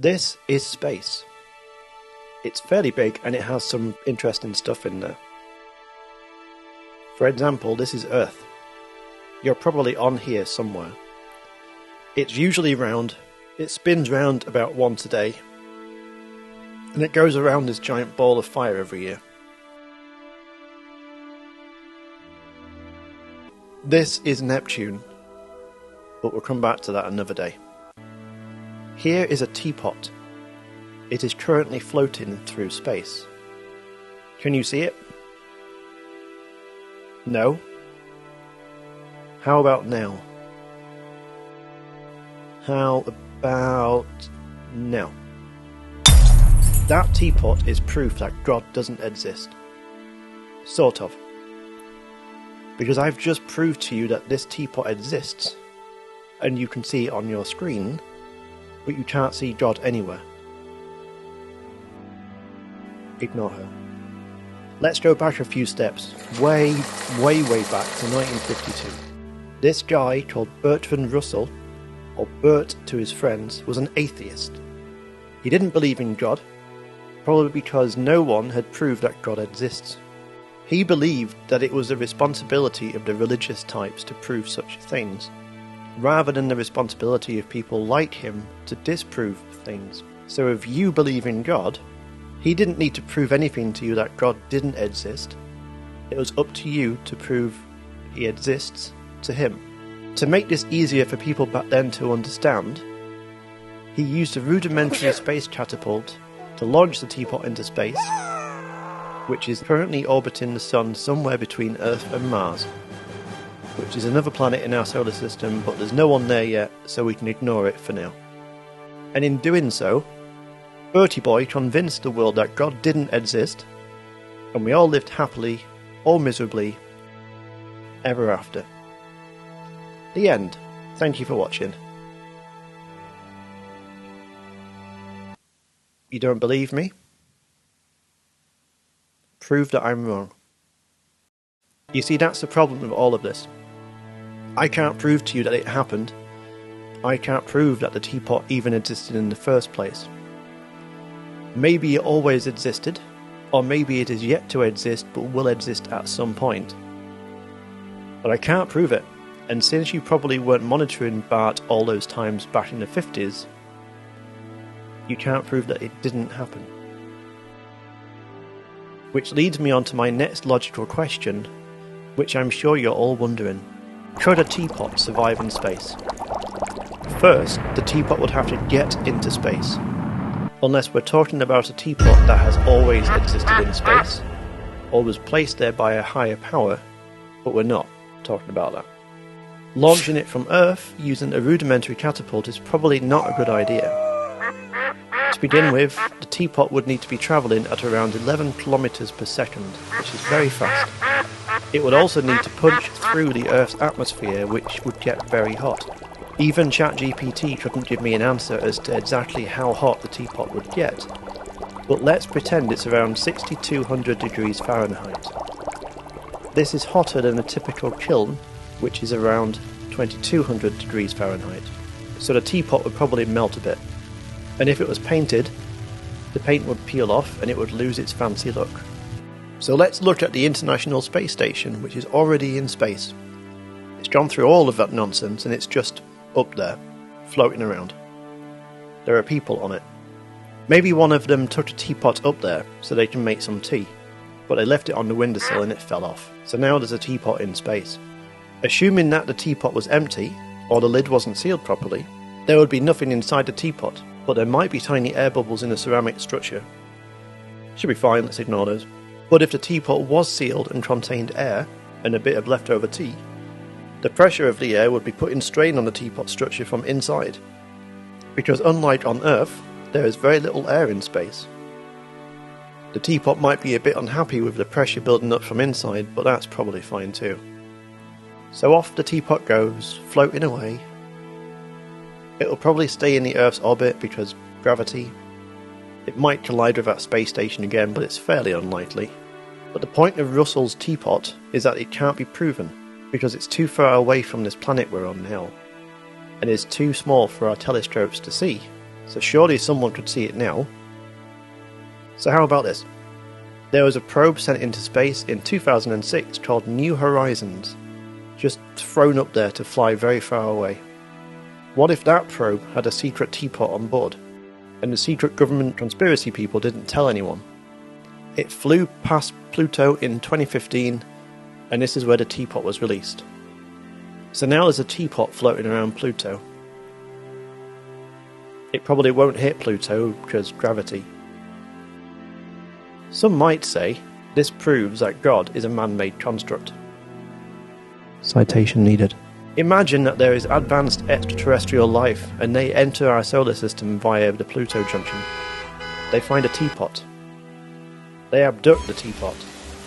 This is space. It's fairly big and it has some interesting stuff in there. For example, this is Earth. You're probably on here somewhere. It's usually round. It spins round about once a day. And it goes around this giant ball of fire every year. This is Neptune, but we'll come back to that another day. Here is a teapot. It is currently floating through space. Can you see it? No? How about now? How about now? That teapot is proof that God doesn't exist. Sort of. Because I've just proved to you that this teapot exists, and you can see it on your screen, but you can't see God anywhere. Ignore her. Let's go back a few steps, way back to 1952. This guy called Bertrand Russell, or Bert to his friends, was an atheist. He didn't believe in God, probably because no one had proved that God exists. He believed that it was the responsibility of the religious types to prove such things, rather than the responsibility of people like him to disprove things. So if you believe in God, he didn't need to prove anything to you that God didn't exist. It was up to you to prove he exists to him. To make this easier for people back then to understand, he used a rudimentary space catapult to launch the teapot into space, which is currently orbiting the Sun somewhere between Earth and Mars, which is another planet in our solar system, but there's no one there yet, so we can ignore it for now. And in doing so, Bertie Boy convinced the world that God didn't exist, and we all lived happily, or miserably, ever after. The end. Thank you for watching. You don't believe me? Prove that I'm wrong. You see, that's the problem with all of this. I can't prove to you that it happened. I can't prove that the teapot even existed in the first place. Maybe it always existed, or maybe it is yet to exist but will exist at some point. But I can't prove it, and since you probably weren't monitoring Bart all those times back in the 50s, you can't prove that it didn't happen. Which leads me on to my next logical question, which I'm sure you're all wondering. Could a teapot survive in space? First, the teapot would have to get into space. Unless we're talking about a teapot that has always existed in space, or was placed there by a higher power, but we're not talking about that. Launching it from Earth using a rudimentary catapult is probably not a good idea. To begin with, the teapot would need to be travelling at around 11 kilometers per second, which is very fast. It would also need to punch through the Earth's atmosphere, which would get very hot. Even ChatGPT couldn't give me an answer as to exactly how hot the teapot would get, but let's pretend it's around 6200 degrees Fahrenheit. This is hotter than a typical kiln, which is around 2200 degrees Fahrenheit, so the teapot would probably melt a bit. And if it was painted, the paint would peel off and it would lose its fancy look. So let's look at the International Space Station, which is already in space. It's gone through all of that nonsense and it's just up there, floating around. There are people on it. Maybe one of them took a teapot up there so they can make some tea, but they left it on the windowsill and it fell off. So now there's a teapot in space. Assuming that the teapot was empty, or the lid wasn't sealed properly, there would be nothing inside the teapot, but there might be tiny air bubbles in the ceramic structure. Should be fine, let's ignore those. But if the teapot was sealed and contained air, and a bit of leftover tea, the pressure of the air would be putting strain on the teapot structure from inside. Because unlike on Earth, there is very little air in space. The teapot might be a bit unhappy with the pressure building up from inside, but that's probably fine too. So off the teapot goes, floating away. It'll probably stay in the Earth's orbit because gravity. It might collide with that space station again, but it's fairly unlikely. But the point of Russell's teapot is that it can't be proven, because it's too far away from this planet we're on now, and is too small for our telescopes to see, so surely someone could see it now. So how about this? There was a probe sent into space in 2006 called New Horizons, just thrown up there to fly very far away. What if that probe had a secret teapot on board, and the secret government conspiracy people didn't tell anyone? It flew past Pluto in 2015, and this is where the teapot was released. So now there's a teapot floating around Pluto. It probably won't hit Pluto because gravity. Some might say this proves that God is a man-made construct. Citation needed. Imagine that there is advanced extraterrestrial life and they enter our solar system via the Pluto junction. They find a teapot. They abduct the teapot.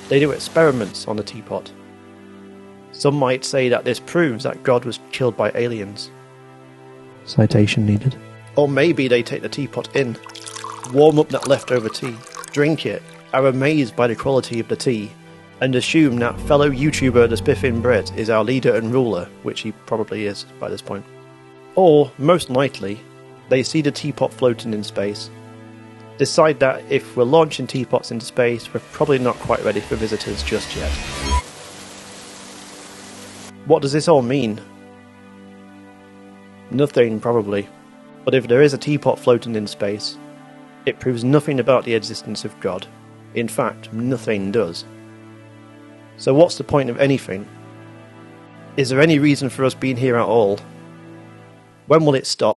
They do experiments on the teapot. Some might say that this proves that God was killed by aliens. Citation needed. Or maybe they take the teapot in, warm up that leftover tea, drink it, are amazed by the quality of the tea, and assume that fellow YouTuber The Spiffing Bread is our leader and ruler, which he probably is by this point. Or, most likely, they see the teapot floating in space, decide that if we're launching teapots into space, we're probably not quite ready for visitors just yet. What does this all mean? Nothing, probably. But if there is a teapot floating in space, it proves nothing about the existence of God. In fact, nothing does. So what's the point of anything? Is there any reason for us being here at all? When will it stop?